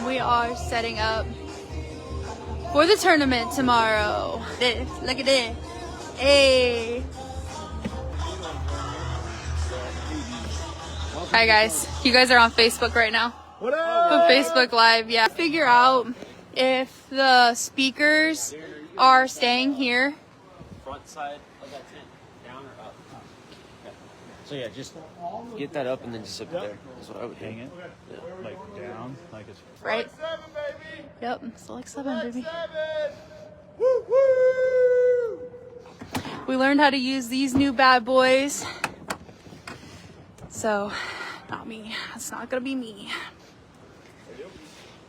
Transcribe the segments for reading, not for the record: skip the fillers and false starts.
We are setting up for the tournament tomorrow. This, look at this. Hey. Hi guys, you guys are on Facebook right now. What up? Facebook Live, yeah. Figure out if the speakers are staying here. Front side of that tent, down or up? Okay. So yeah, just get that up and then just zip it there. That's what I would hang it. Yeah. Like down, like it's Right? Yep, select 7, baby. Woo woo! We learned how to use these new bad boys. So, not me. It's not gonna be me.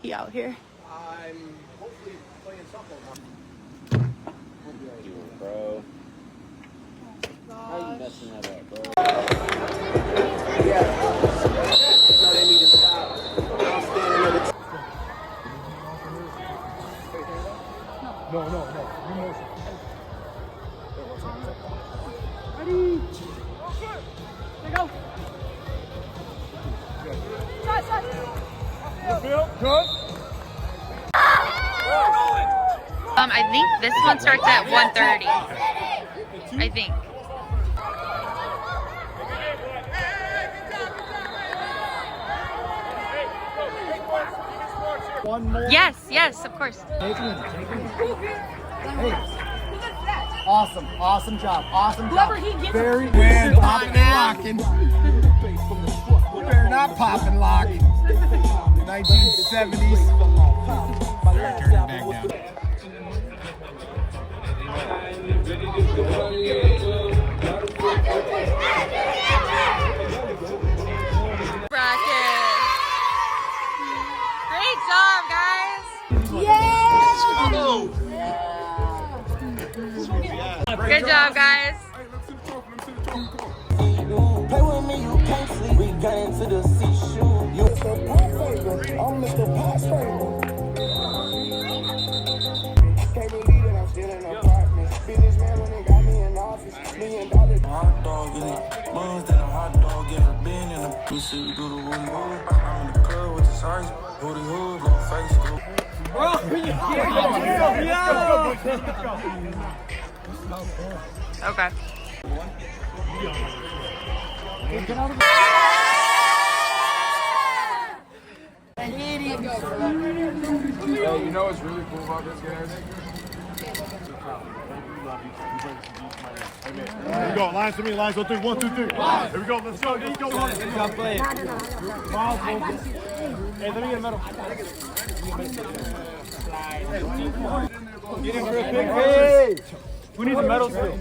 He out here. I'm hopefully playing softball. Bro. How you messing that up, bro? No. You motion. Ready? Go. Shot. Good. I think this one starts at 1:30. I think. One more. Yes, of course. Hey. Awesome job. Very good. Popping and locking. You better not pop and lock. 1970s. Turn it back down. Bracket. Great job, guys. Good job, guys. Play with me, you can't sleep. We got into the seashore. You Mr. Pop favorite. I'm Mr. Pop's favorite. Can't believe that I'm still in an apartment. Businessman when they got me in office. $1 million. Hot dog in it. Buns that a hot dog in a bin in a piece. We do the woody woo. I'm in the club with the size. Woody woo, go face go. Okay. Hey, you know what's really cool about this, guys? Here we go. Lines to me. Lines on 3. 1, 2, 3. Here we go. Let's go. Let's go. Good play. Hey, let me get a medal. Get in for a pick. Hey! Who needs a medal still? There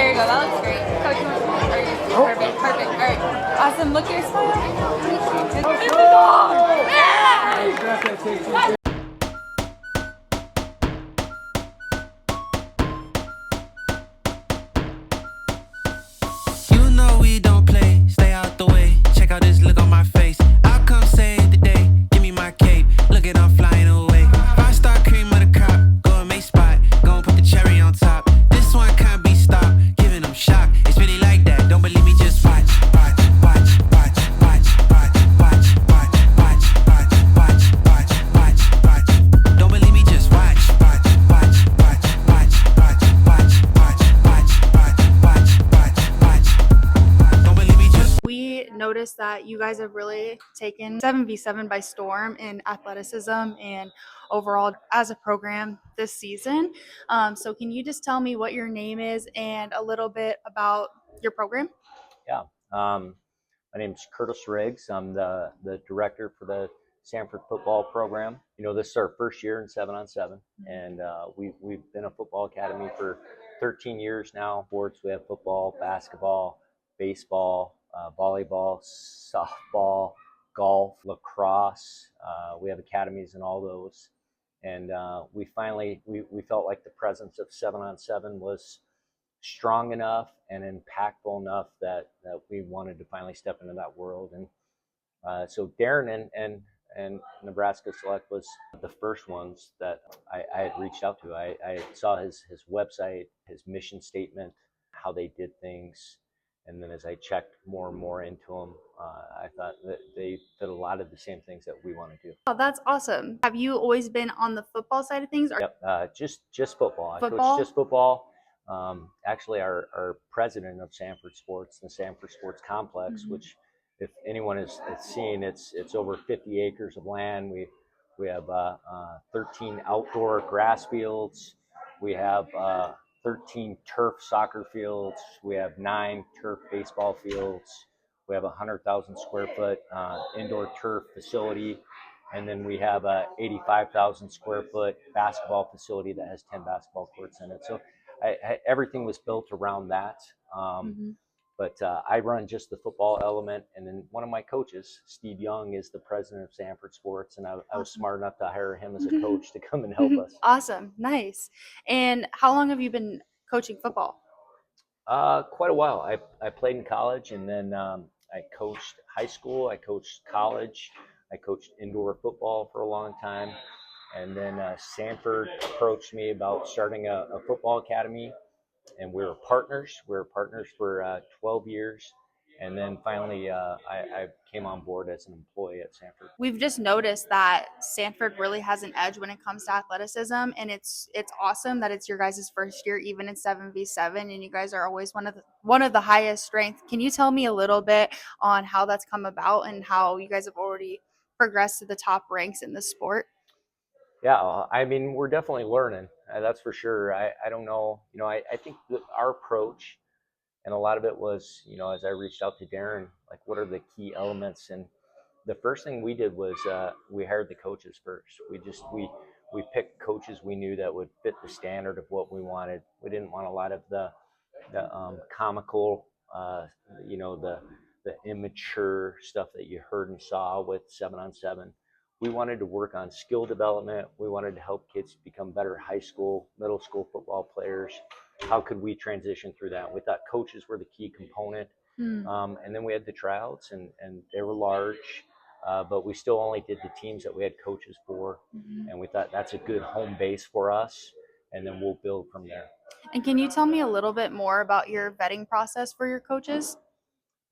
you go. That looks great. Coach, you want to Perfect. All right. Awesome. Look at your smile. Yeah! You know we don't play. Stay out the way. Check out this look on my face. I'll come save the day. Give me my cape. Look at I'm flying away. 5-star cream of the crop. Go and make spot. Go and put the cherry on top. This one can't be stopped. Giving them shock. It's really like that. Don't believe me, just watch. Don't believe me, just watch. Don't believe me, just We noticed that you guys have really taken 7v7 by storm in athleticism and overall as a program this season. So can you just tell me what your name is and a little bit about your program? Yeah. My name's Curtis Riggs. I'm the director for the Sanford football program. You know, this is our first year in 7-on-7, and we've been a football academy for 13 years now. Sports, we have football, basketball, baseball, volleyball, softball, golf, lacrosse. We have academies in all those, and we felt like the presence of 7-on-7 was strong enough and impactful enough that we wanted to finally step into that world. And so Darren and and Nebraska Select was the first ones that I had reached out to. I saw his website, his mission statement, how they did things, and then as I checked more and more into them, I thought that they did a lot of the same things that we want to do. Oh, that's awesome. Have you always been on the football side of things? Or Yep, just football. I coach football? just football. Actually, our president of Sanford Sports, the Sanford Sports Complex, which if anyone has seen, it's over 50 acres of land. We have 13 outdoor grass fields. We have 13 turf soccer fields. We have 9 turf baseball fields. We have a 100,000 square foot indoor turf facility. And then we have a 85,000 square foot basketball facility that has 10 basketball courts in it. So everything was built around that. But I run just the football element. And then one of my coaches, Steve Young, is the president of Sanford Sports. And I was smart enough to hire him as a coach to come and help us. Awesome. Nice. And how long have you been coaching football? Quite a while. I played in college, and then I coached high school. I coached college. I coached indoor football for a long time. And then Sanford approached me about starting a football academy, and we were partners. We were partners for 12 years. And then finally, I came on board as an employee at Sanford. We've just noticed that Sanford really has an edge when it comes to athleticism, and it's awesome that it's your guys' first year, even in 7v7, and you guys are always one of the highest strength. Can you tell me a little bit on how that's come about and how you guys have already progressed to the top ranks in the sport? Yeah, I mean, we're definitely learning. That's for sure. I don't know. I think that our approach, and a lot of it was, as I reached out to Darren, like, what are the key elements? And the first thing we did was we hired the coaches first. We picked coaches we knew that would fit the standard of what we wanted. We didn't want a lot of the comical, the immature stuff that you heard and saw with 7-on-7. We wanted to work on skill development. We wanted to help kids become better high school, middle school football players. How could we transition through that? We thought coaches were the key component. And then we had the tryouts, and they were large, but we still only did the teams that we had coaches for. And we thought that's a good home base for us, and then we'll build from there. And can you tell me a little bit more about your vetting process for your coaches?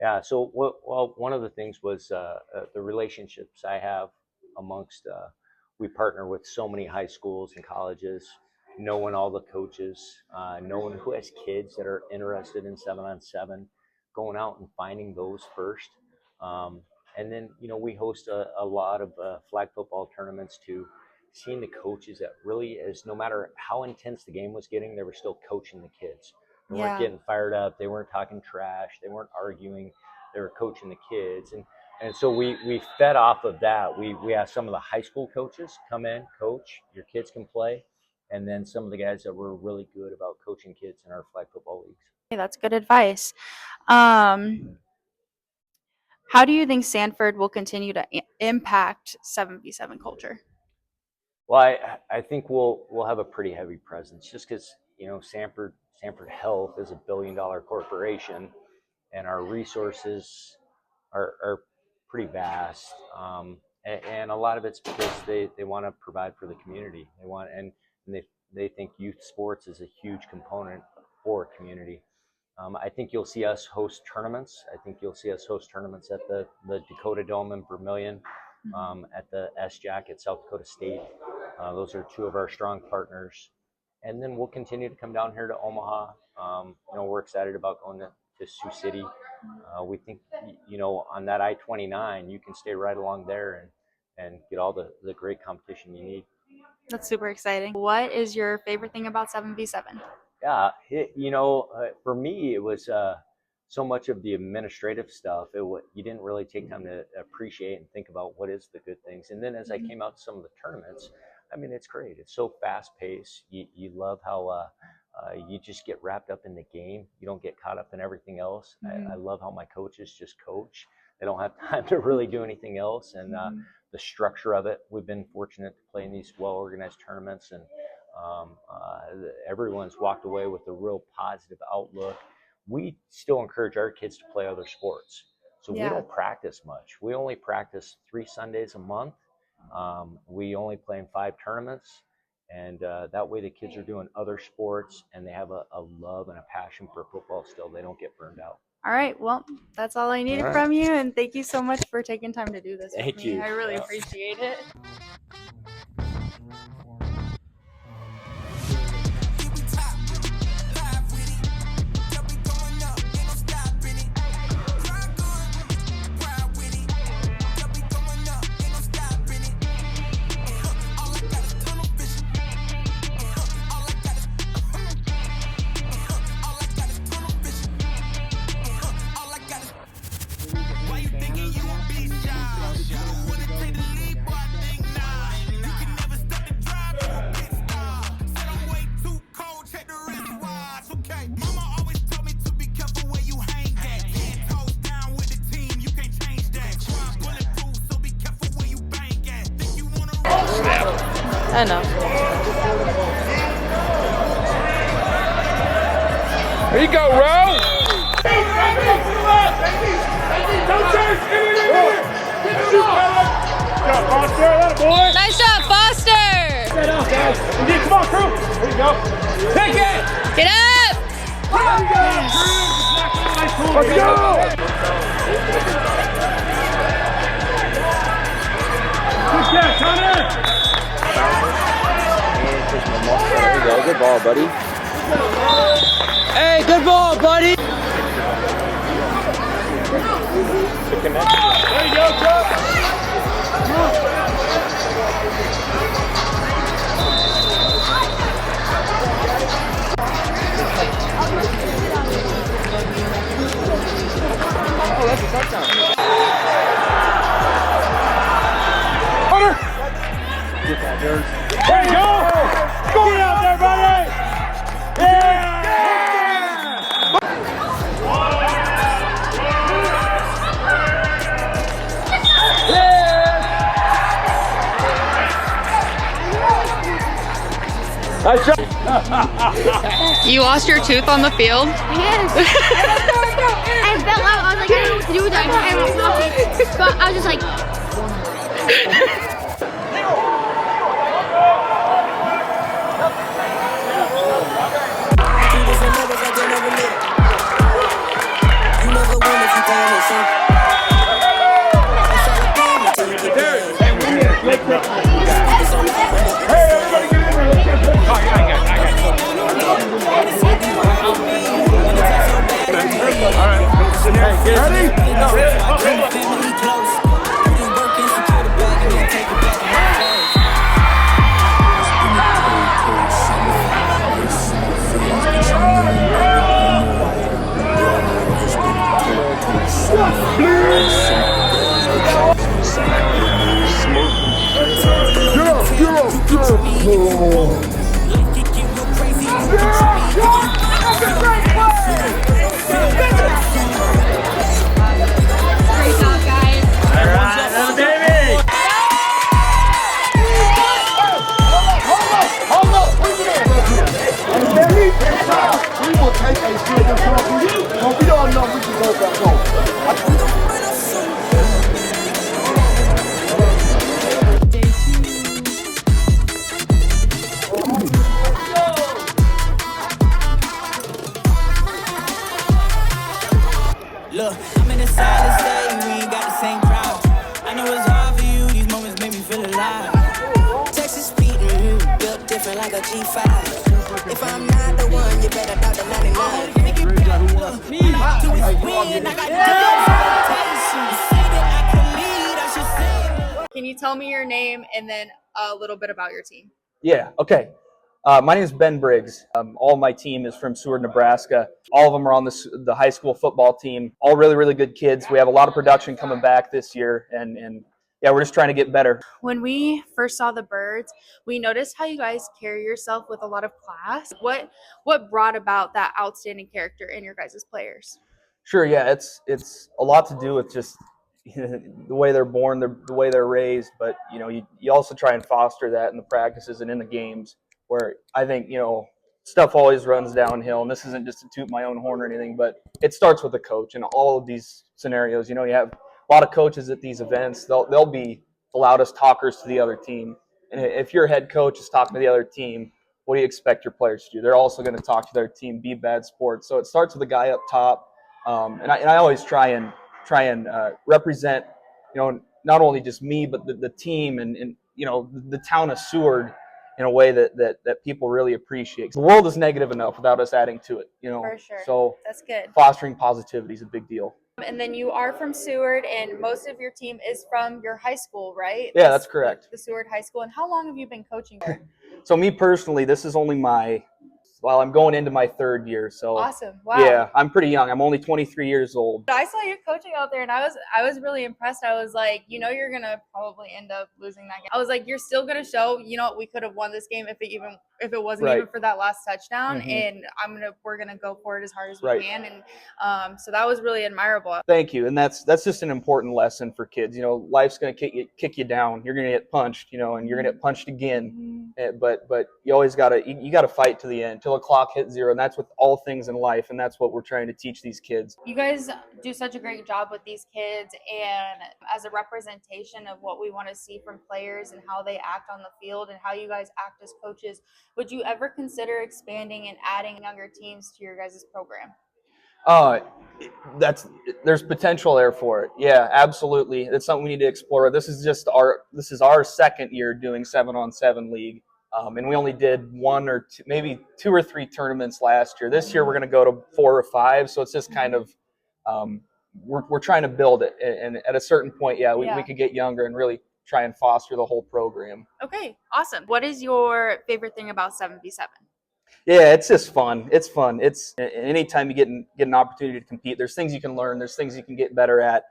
Yeah, so one of the things was the relationships I have amongst, we partner with so many high schools and colleges, knowing all the coaches, knowing who has kids that are interested in 7-on-7, going out and finding those first. And then, we host a lot of flag football tournaments too, seeing the coaches that really is, no matter how intense the game was getting, they were still coaching the kids. They weren't getting fired up. They weren't talking trash. They weren't arguing. They were coaching the kids. And so we fed off of that. We asked some of the high school coaches, come in, coach, your kids can play. And then some of the guys that were really good about coaching kids in our flag football leagues. Hey, that's good advice. How do you think Sanford will continue to impact 7v7 culture? Well, I think we'll have a pretty heavy presence, just because Sanford Health is $1 billion corporation, and our resources are pretty vast, and a lot of it's because they want to provide for the community. They think youth sports is a huge component for a community. I think you'll see us host tournaments. I think you'll see us host tournaments at the Dakota Dome in Vermillion, at the SJAC at South Dakota State. Those are two of our strong partners. And then we'll continue to come down here to Omaha. We're excited about going to Sioux City. We think, on that I-29, you can stay right along there and get all the great competition you need. That's super exciting. What is your favorite thing about 7v7? Yeah, for me, it was so much of the administrative stuff. You didn't really take time to appreciate and think about what is the good things. And then as I came out to some of the tournaments, I mean, it's great. It's so fast paced. You love how you just get wrapped up in the game. You don't get caught up in everything else. I love how my coaches just coach. They don't have time to really do anything else. And the structure of it, we've been fortunate to play in these well-organized tournaments, and everyone's walked away with a real positive outlook. We still encourage our kids to play other sports. So we don't practice much. We only practice 3 Sundays a month. We only play in 5 tournaments, and that way the kids are doing other sports and they have a love and a passion for football still. They don't get burned out. All right, well, that's all I needed from you, and thank you so much for taking time to do this with me. I really appreciate it. I know. There you go, Ro. Nice job, Foster! Come on, crew. There you go. Take it. Get up! Let's go. Good catch, Hunter. There you go. Good ball, buddy. Hey, good ball, buddy. There you go, Chuck. Oh, that's a touchdown. Hunter. Get that, Dirk. There you go. Go out there, buddy. Yeah. Nice job. You lost your tooth on the field? Yes. I fell out. I was like, I don't know what to do with that. I was walking, but I was just like. Look, I'm in a silent state, we ain't got the same crowd. I know it's hard for you, these moments make me feel alive. Texas beating, built different like a G5. If I'm not the one, you better doubt the 99. Make it better, look, win, I got Can you tell me your name and then a little bit about your team? Yeah, okay. My name is Ben Briggs. All my team is from Seward, Nebraska. All of them are on the high school football team. All really, really good kids. We have a lot of production coming back this year, and yeah, we're just trying to get better. When we first saw the birds, we noticed how you guys carry yourself with a lot of class. What brought about that outstanding character in your guys' players? Sure, yeah, it's a lot to do with just the way they're born, the way they're raised, but you also try and foster that in the practices and in the games, where I think stuff always runs downhill. And this isn't just to toot my own horn or anything, but it starts with a coach. In all of these scenarios, you have a lot of coaches at these events. They'll be the loudest talkers to the other team. And if your head coach is talking to the other team, what do you expect your players to do? They're also going to talk to their team, be bad sports. So it starts with the guy up top. And I always try and represent, not only just me, but the team and the town of Seward in a way that people really appreciate. The world is negative enough without us adding to it, For sure. So That's good. fostering positivity is a big deal. And then you are from Seward, and most of your team is from your high school, right? Yeah, that's correct. The Seward High School. And how long have you been coaching there? So me personally, this is only I'm going into my 3rd year. So Awesome. Wow. Yeah, I'm pretty young. I'm only 23 years old. I saw you coaching out there, and I was really impressed. I was like, you're gonna probably end up losing that game. I was like, you're still gonna show. We could have won this game if it wasn't Right. even for that last touchdown. Mhm. And we're gonna go for it as hard as we Right. can. And so that was really admirable. Thank you. And that's just an important lesson for kids. Life's going to kick you down. You're going to get punched, and you're going to get punched again. But you always got to fight to the end till the clock hits 0. And that's with all things in life. And that's what we're trying to teach these kids. You guys do such a great job with these kids, and as a representation of what we want to see from players and how they act on the field and how you guys act as coaches, would you ever consider expanding and adding younger teams to your guys' program? There's potential there for it. Yeah, absolutely. It's something we need to explore. This is our 2nd year doing 7-on-7 league. And we only did 1 or 2, maybe 2 or 3 tournaments last year. This year we're going to go to 4 or 5. So it's just kind of, we're trying to build it. And at a certain point, we could get younger and really try and foster the whole program. Okay, awesome. What is your favorite thing about 7v7? Yeah, it's just fun. It's fun. It's anytime you get an opportunity to compete, there's things you can learn. There's things you can get better at.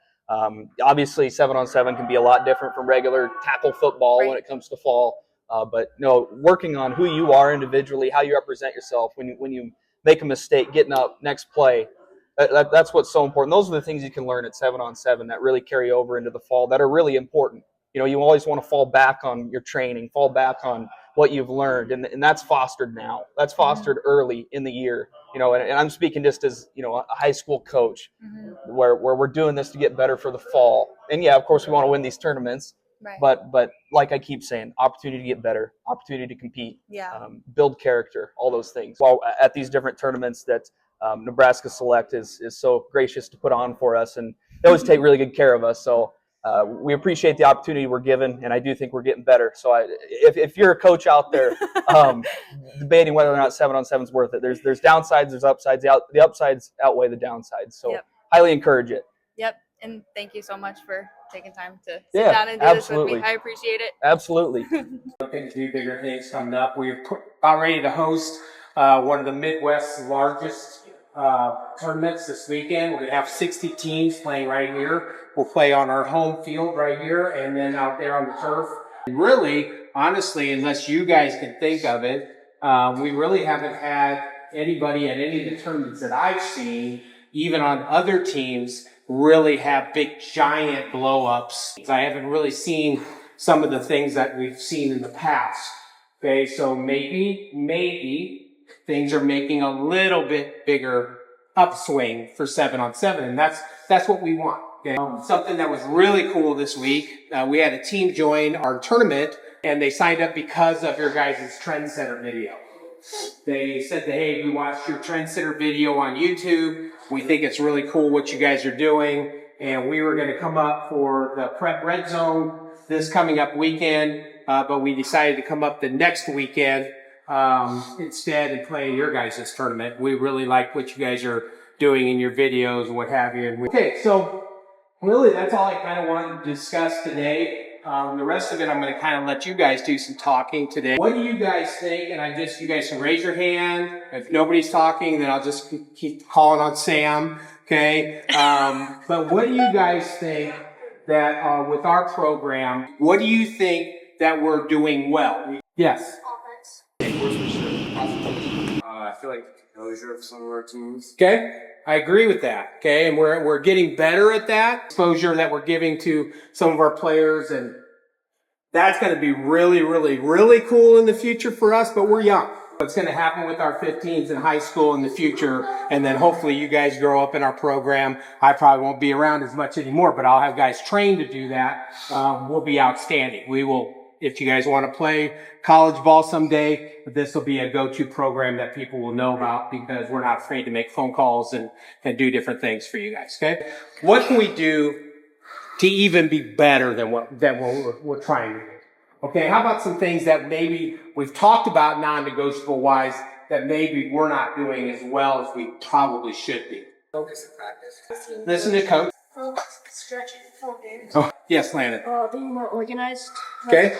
Obviously, 7-on-7 can be a lot different from regular tackle football when it comes to fall. But working on who you are individually, how you represent yourself, when you make a mistake, getting up, next play, that's what's so important. Those are the things you can learn at 7-on-7 that really carry over into the fall that are really important. You always want to fall back on your training, fall back on what you've learned, and that's fostered now. That's fostered early in the year. And I'm speaking just as a high school coach, where we're doing this to get better for the fall. And yeah, of course, we want to win these tournaments. Right. But like I keep saying, opportunity to get better, opportunity to compete, build character, all those things. While at these different tournaments that Nebraska Select is so gracious to put on for us, and they always take really good care of us. So we appreciate the opportunity we're given, and I do think we're getting better. So if you're a coach out there debating whether or not 7-on-7 is worth it, there's downsides, there's upsides. The upsides outweigh the downsides. So highly encourage it. Yep. And thank you so much for taking time to sit down and do this with me. I appreciate it. Absolutely. Looking to do bigger things coming up. We're about ready to host one of the Midwest's largest tournaments this weekend. We're going to have 60 teams playing right here. We'll play on our home field right here and then out there on the turf. Really, honestly, unless you guys can think of it, we really haven't had anybody at any of the tournaments that I've seen, even on other teams, really have big, giant blow-ups. I haven't really seen some of the things that we've seen in the past. Okay, so maybe things are making a little bit bigger upswing for 7-on-7, and that's what we want. Okay? Something that was really cool this week, we had a team join our tournament, and they signed up because of your guys' Trendsetter video. They said that, hey, we watched your Trendsetter video on YouTube. We think it's really cool what you guys are doing. And we were going to come up for the Prep Red Zone this coming up weekend. But we decided to come up the next weekend instead and play your guys' tournament. We really like what you guys are doing in your videos and what have you. Okay, so really that's all I kind of wanted to discuss today. The rest of it, I'm going to kind of let you guys do some talking today. What do you guys think? And you guys can raise your hand. If nobody's talking, then I'll just keep calling on Sam. Okay. But what do you guys think that, with our program, what do you think that we're doing well? Yes. I feel like exposure of some of our teams. Okay. I agree with that. Okay. And we're getting better at that exposure that we're giving to some of our players. And that's going to be really, really, really cool in the future for us, but we're young. what's going to happen with our 15s in high school in the future, and then hopefully you guys grow up in our program. I probably won't be around as much anymore, but I'll have guys trained to do that. We'll be outstanding. We will, if you guys want to play college ball someday, this will be a go-to program that people will know about because we're not afraid to make phone calls and do different things for you guys, okay? What can we do to even be better than what we're trying to do? Okay, how about some things that maybe we've talked about non-negotiable wise that maybe we're not doing as well as we probably should be? Focus and practice. Listen to coach. Stretching. Oh, yes, Landon. Being more organized. Okay.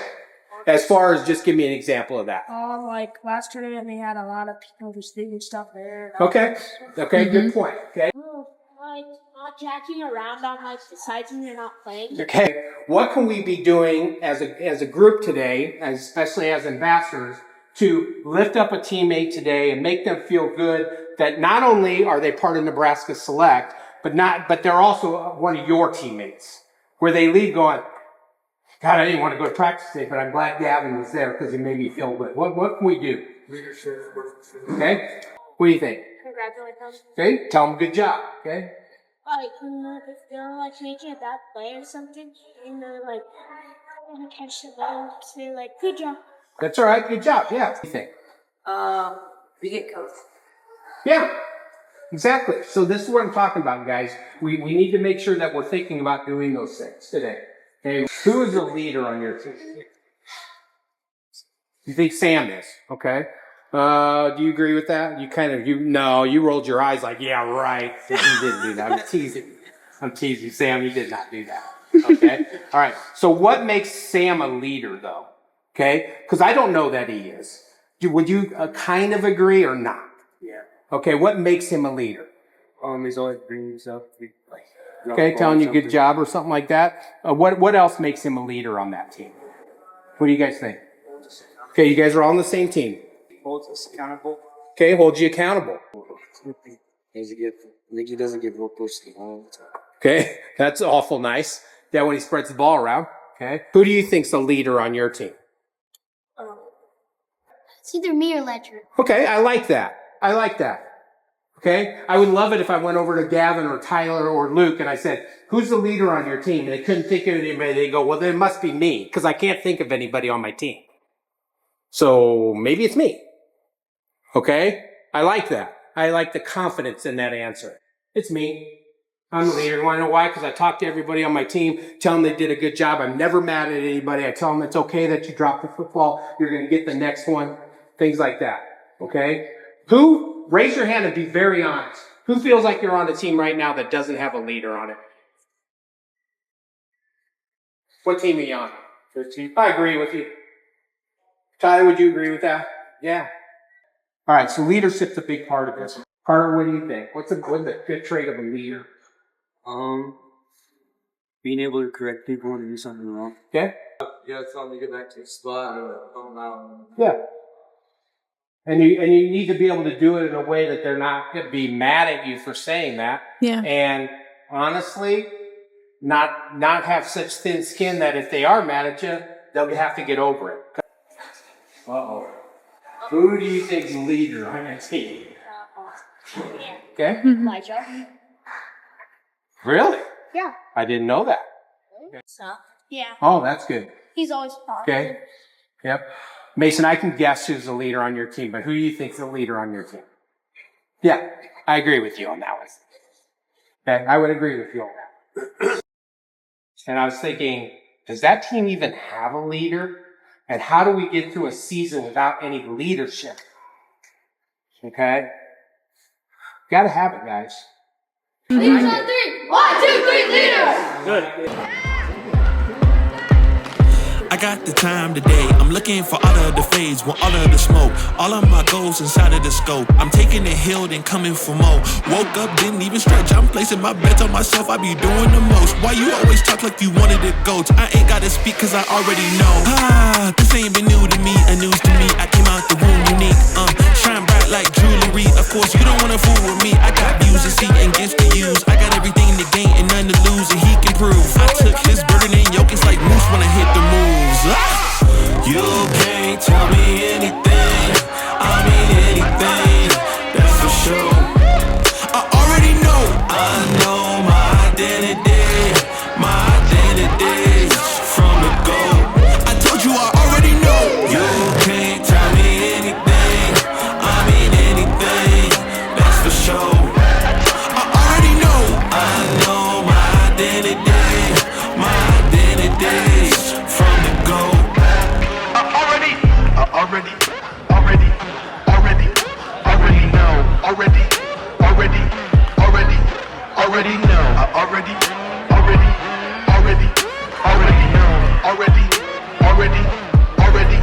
As far as just give me an example of that. Like last tournament, we had a lot of people just doing stuff there. Okay. Okay, good point. Okay. Like not jacking around on like the sides when you're not playing. Okay. What can we be doing as a group today, especially as ambassadors, to lift up a teammate today and make them feel good that not only are they part of Nebraska Select, but they're also one of your teammates, where they leave going, God, I didn't want to go to practice today, but I'm glad Gavin was there because it made me feel good. What can we do? Leadership. Okay. What do you think? Congratulate them. Okay. Tell them good job. Okay. Like if they're like making a bad play or something, and they're like gonna catch the ball, say like good job. That's all right. Good job. Yeah. What do you think? We get coached. Yeah. Exactly. So this is what I'm talking about, guys. We need to make sure that we're thinking about doing those things today. Okay. Who is the leader on your team? You think Sam is? Okay. Do you agree with that? You rolled your eyes like, yeah, right. You didn't do that. I'm teasing Sam. You did not do that. Okay. All right. So what makes Sam a leader though? Okay. Because I don't know that he is. Would you kind of agree or not? Yeah. Okay. What makes him a leader? He's always bringing himself. Okay. Telling you good job or something like that. What else makes him a leader on that team? What do you guys think? Okay. You guys are all on the same team. Holds us accountable. Okay, holds you accountable. He doesn't get real pushy all the time. Okay, that's awful nice. That when he spreads the ball around. Okay, who do you think's the leader on your team? It's either me or Ledger. Okay, I like that. Okay, I would love it if I went over to Gavin or Tyler or Luke and I said, "Who's the leader on your team?" And they couldn't think of anybody. They go, "Well, then it must be me," because I can't think of anybody on my team. So maybe it's me. Okay? I like that. I like the confidence in that answer. It's me. I'm the leader. You want to know why? Because I talk to everybody on my team, tell them they did a good job. I'm never mad at anybody. I tell them it's okay that you dropped the football. You're going to get the next one. Things like that. Okay? Raise your hand and be very honest. Who feels like you're on a team right now that doesn't have a leader on it? What team are you on? 15. I agree with you. Tyler, would you agree with that? Yeah. All right, so leadership's a big part of this. Carter, what do you think? What's a good trait of a leader? Being able to correct people when they do something wrong. Okay. Yeah, tell them to get back to the spot and come out. Yeah. And you need to be able to do it in a way that they're not going to be mad at you for saying that. Yeah. And honestly, not have such thin skin that if they are mad at you, they'll have to get over it. Uh-oh. Who do you think's the leader on your team? Okay. My job. Really? Yeah. I didn't know that. So yeah. Oh, that's good. He's always positive. Okay. Yep. Mason, I can guess who's the leader on your team, but who do you think's the leader on your team? Yeah, I agree with you on that one. Okay, I would agree with you on that. And I was thinking, does that team even have a leader? And how do we get through a season without any leadership? Okay? Gotta have it, guys. Leaders on three. 1, 2, 3, leaders. Good. I got the time today. I'm looking for all of the fades, want all of the smoke. All of my goals inside of the scope. I'm taking the hill, then coming for more. Woke up, didn't even stretch. I'm placing my bets on myself. I be doing the most. Why you always talk like you wanted to go? I ain't gotta speak cause I already know. This ain't been new to me, a news to me. I came out the womb unique. Shine bright like jewelry. Of course, you don't wanna fool with me. I got views to see and gifts to use. I got everything to gain and none to lose, and he can prove. I took his burden and yoke. It's like moose when I hit the moves. You can't tell me anything. I mean,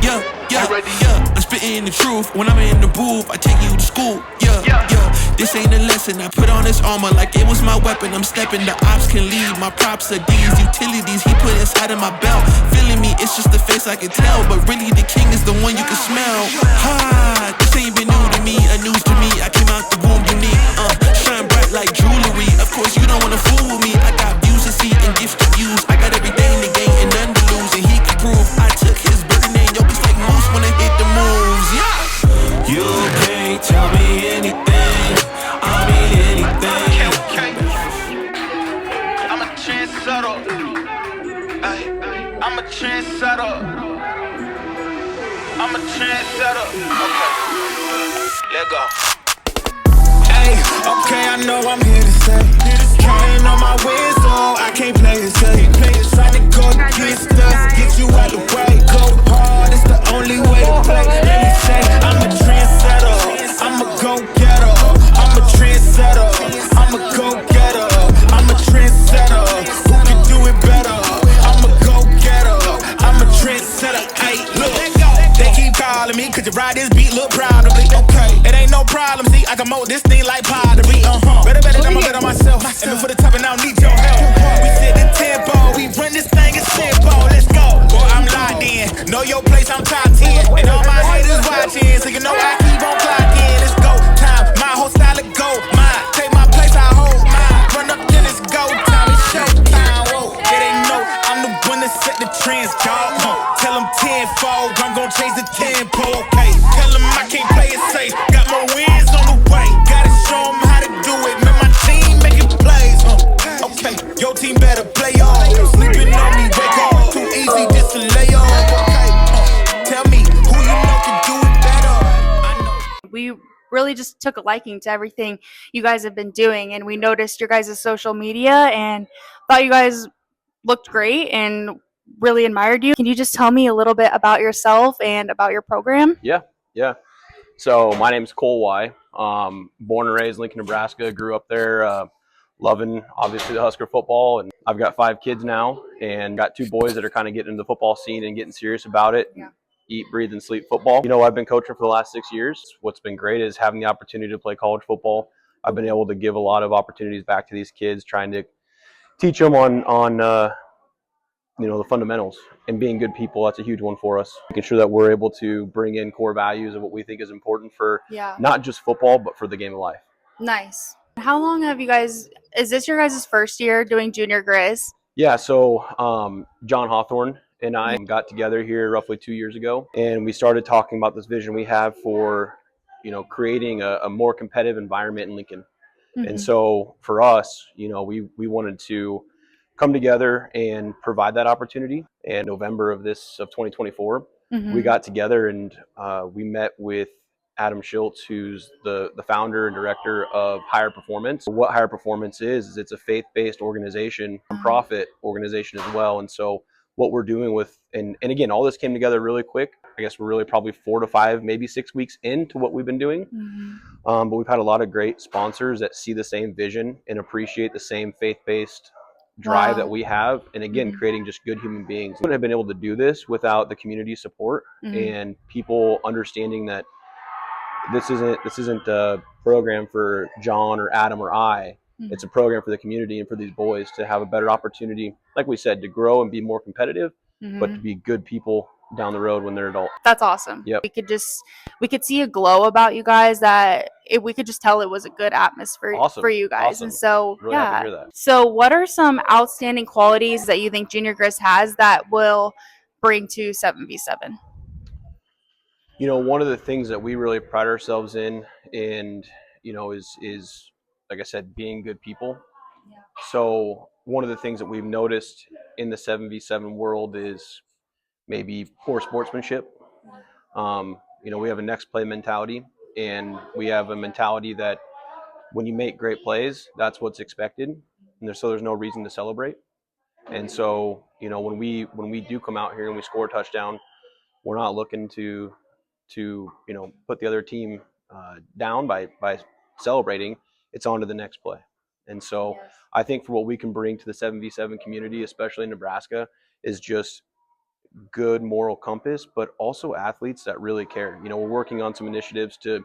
Yeah, I'm spitting the truth. When I'm in the booth, I take you to school. Yeah, this ain't a lesson. I put on this armor like it was my weapon. I'm stepping, the ops can leave. My props are these utilities he put inside of my belt. Feeling me, it's just the face I can tell. But really the king is the one you can smell. Ha, this ain't been new to me, a news to me. I came out the womb unique. Shine bright like jewelry. Of course you don't wanna fool with me. I got views to see and gifts to use. I got everything to gain and none to lose. And he can prove I took his burden and yo, it's like moose when I hit the moves. Yeah. You can't tell me anything. I mean anything. I'm a trendsetter. I'm a trendsetter. I'm a trendsetter. Okay, let go. Hey, okay, I know I'm here to stay. Counting on my wins, so I can't play it safe. Try to go against us, get you out the way. Go hard, it's the only way to play. Let me say, I'm a trendsetter. I'm a go-getter. I'm a trendsetter. I'm a go-getter. I'm a trendsetter. Who can do it better? I'm a go-getter. I'm a trendsetter. Hey, look, they keep calling me, could you ride this beat? Look proud of me. Okay, it ain't no problem, see, I can mold this thing like pottery. Better than my better myself. And before the top, and I don't need your help. We set the tempo, we run this thing in simple. Let's go. Boy, I'm locked in. Know your place, I'm top 10. And all my haters watching, so you know I keep on clocking. It's go time, my whole style of go. Mine, take my place, I hold mine. Run up, then it's go time, it's showtime. Whoa, yeah, they know I'm the one that set the trends, dog. Tell them tenfold, I'm gon' change the tempo. Okay, tell them I can't play it safe. Got more wins on the way. Gotta show them how to do it. Man, my team making plays. Okay, your team better play off. Sleeping on me, wake up. Too easy just to lay off. Okay, tell me who you know can do it better. I know. We really just took a liking to everything you guys have been doing, and we noticed your guys' social media and thought you guys looked great and really admired you. Can you just tell me a little bit about yourself and about your program? Yeah. So my name's Cole Weihs. Born and raised in Lincoln, Nebraska. Grew up there, loving obviously the Husker football. And I've got 5 kids now, and got 2 boys that are kind of getting into the football scene and getting serious about it. Yeah. Eat, breathe, and sleep football. You know, I've been coaching for the last 6 years. What's been great is having the opportunity to play college football. I've been able to give a lot of opportunities back to these kids, trying to teach them on you know, the fundamentals and being good people. That's a huge one for us. Making sure that we're able to bring in core values of what we think is important for not just football, but for the game of life. Nice. How long have you guys, is this your guys' first year doing Junior Grizz? Yeah, so John Hawthorne and I got together here roughly 2 years ago, and we started talking about this vision we have for, you know, creating a more competitive environment in Lincoln. And so for us, you know, we wanted to come together and provide that opportunity. In November of 2024, we got together and we met with Adam Schultz, who's the founder and director of Higher Performance. What Higher Performance is it's a faith-based organization, a profit organization as well. And so what we're doing with, and again, all this came together really quick. I guess we're really probably 4 to 5, maybe 6 weeks into what we've been doing. But we've had a lot of great sponsors that see the same vision and appreciate the same faith-based drive that we have. And again, creating just good human beings. We wouldn't have been able to do this without the community support and people understanding that this isn't a program for John or Adam or I. It's a program for the community and for these boys to have a better opportunity, like we said, to grow and be more competitive, but to be good people down the road when they're adult. That's awesome. Yep. We could see a glow about you guys that we could just tell it was a good atmosphere for you guys. Awesome. And so, Really happy to hear that. So what are some outstanding qualities that you think Junior Grizz has that will bring to 7v7? You know, one of the things that we really pride ourselves in, and, you know, is like I said, being good people. So one of the things that we've noticed in the 7v7 world is maybe poor sportsmanship. You know, we have a next play mentality, and we have a mentality that when you make great plays, that's what's expected, and there's no reason to celebrate. And so, you know, when we do come out here and we score a touchdown, we're not looking to you know, put the other team down by celebrating. It's on to the next play. And so I think for what we can bring to the 7v7 community, especially in Nebraska, is just good moral compass, but also athletes that really care. You know, we're working on some initiatives to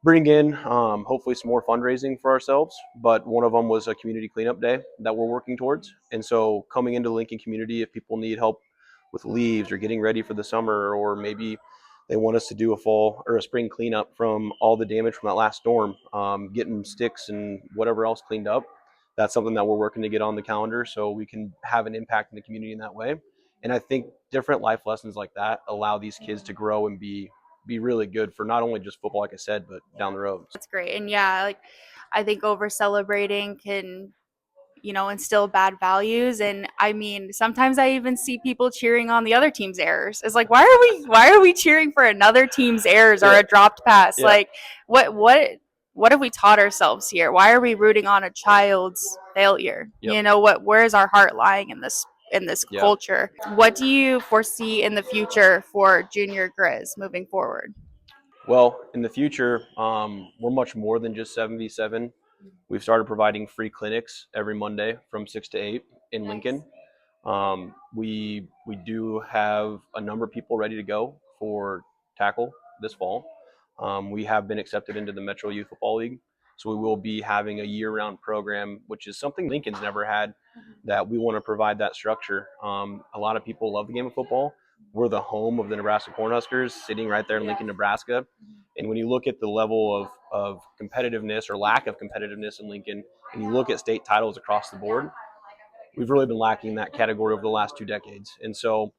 bring in hopefully some more fundraising for ourselves, but one of them was a community cleanup day that we're working towards. And so coming into Lincoln community, if people need help with leaves or getting ready for the summer, or maybe they want us to do a fall or a spring cleanup from all the damage from that last storm, getting sticks and whatever else cleaned up, that's something that we're working to get on the calendar so we can have an impact in the community in that way. And I think different life lessons like that allow these kids to grow and be really good for not only just football, like I said, but down the road. That's great. And yeah, like I think over celebrating can, you know, instill bad values. And I mean, sometimes I even see people cheering on the other team's errors. It's like, why are we cheering for another team's errors or a dropped pass? Yeah. Like what have we taught ourselves here? Why are we rooting on a child's failure? Yep. You know, where is our heart lying in this Yeah. culture? What do you foresee in the future for Junior Grizz moving forward? Well, in the future, we're much more than just 7v7. We've started providing free clinics every Monday from 6 to 8 in Lincoln. We do have a number of people ready to go for tackle this fall. We have been accepted into the Metro Youth Football League, so we will be having a year-round program, which is something Lincoln's never had, that we want to provide that structure. A lot of people love the game of football. We're the home of the Nebraska Cornhuskers, sitting right there in Lincoln, Nebraska. And when you look at the level of competitiveness or lack of competitiveness in Lincoln, and you look at state titles across the board, we've really been lacking that category over the last 2 decades. And so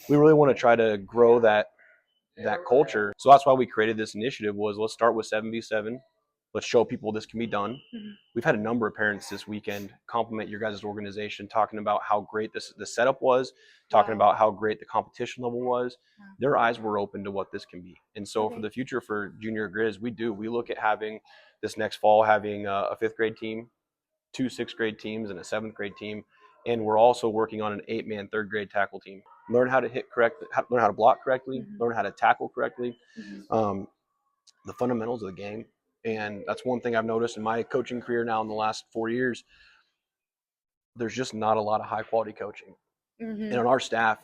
we really want to try to grow that culture. So that's why we created this initiative, was let's start with 7v7. Let's show people this can be done. We've had a number of parents this weekend compliment your guys' organization, talking about how great the setup was, talking about how great the competition level was. Their eyes were open to what this can be. And so for the future for Junior Grizz, we look at having this next fall, having a 5th grade team, 2 6th grade teams, and a 7th grade team. And we're also working on an 8-man 3rd grade tackle team. Learn how to hit correctly, learn how to block correctly, learn how to tackle correctly, the fundamentals of the game. And that's one thing I've noticed in my coaching career now in the last 4 years. There's just not a lot of high quality coaching. And on our staff,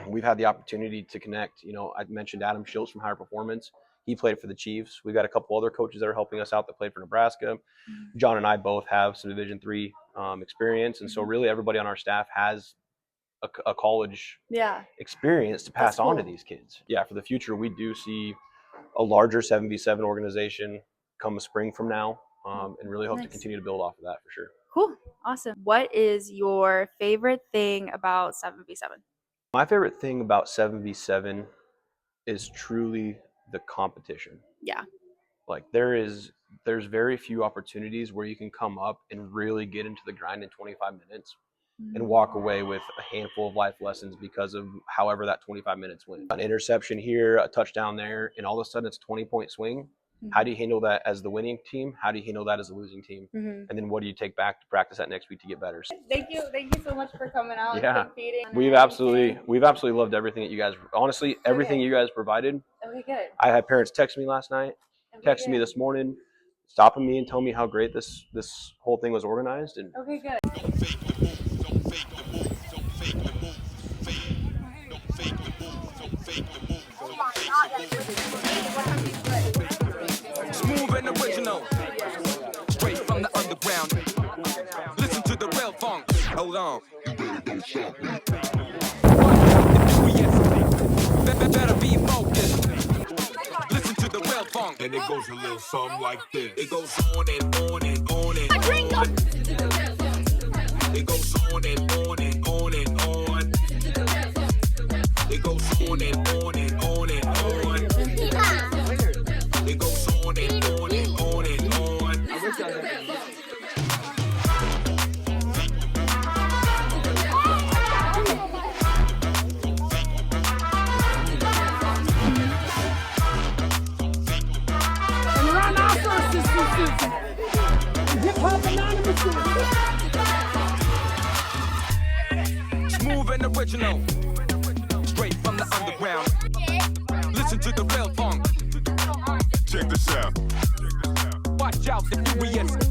we've had the opportunity to connect. You know, I mentioned Adam Schultz from Higher Performance. He played for the Chiefs. We've got a couple other coaches that are helping us out that played for Nebraska. John and I both have some Division III experience. And so really everybody on our staff has a college experience to pass on to these kids. Yeah, for the future, we do see a larger 7v7 organization come a spring from now, and really hope to continue to build off of that for sure. Cool. Awesome. What is your favorite thing about 7v7? My favorite thing about 7v7 is truly the competition. Yeah. Like there's very few opportunities where you can come up and really get into the grind in 25 minutes and walk away with a handful of life lessons because of however that 25 minutes went. An interception here, a touchdown there, and all of a sudden it's a 20-point swing. How do you handle that as the winning team? How do you handle that as the losing team? And then what do you take back to practice that next week to get better? Thank you so much for coming out. Yeah, and competing. we've absolutely loved everything that you guys. Honestly, everything you guys provided. Okay, good. I had parents text me last night, text me this morning, stopping me and telling me how great this whole thing was organized. And okay, good. Don't fake the move, don't fake the move, don't fake the move, don't fake the move, don't fake the move. Oh my God, Smooth and original, straight from the underground. Listen to the real funk. Hold on. Better be focused. Listen to the real funk. And it goes a little something like this. It goes on and on and on and on. It goes on and on and on and on. It goes on and on and on and on. It goes on and on and on and on. Smooth and original, straight from the underground. Listen to the real funk. Check this out. Watch out, the furious.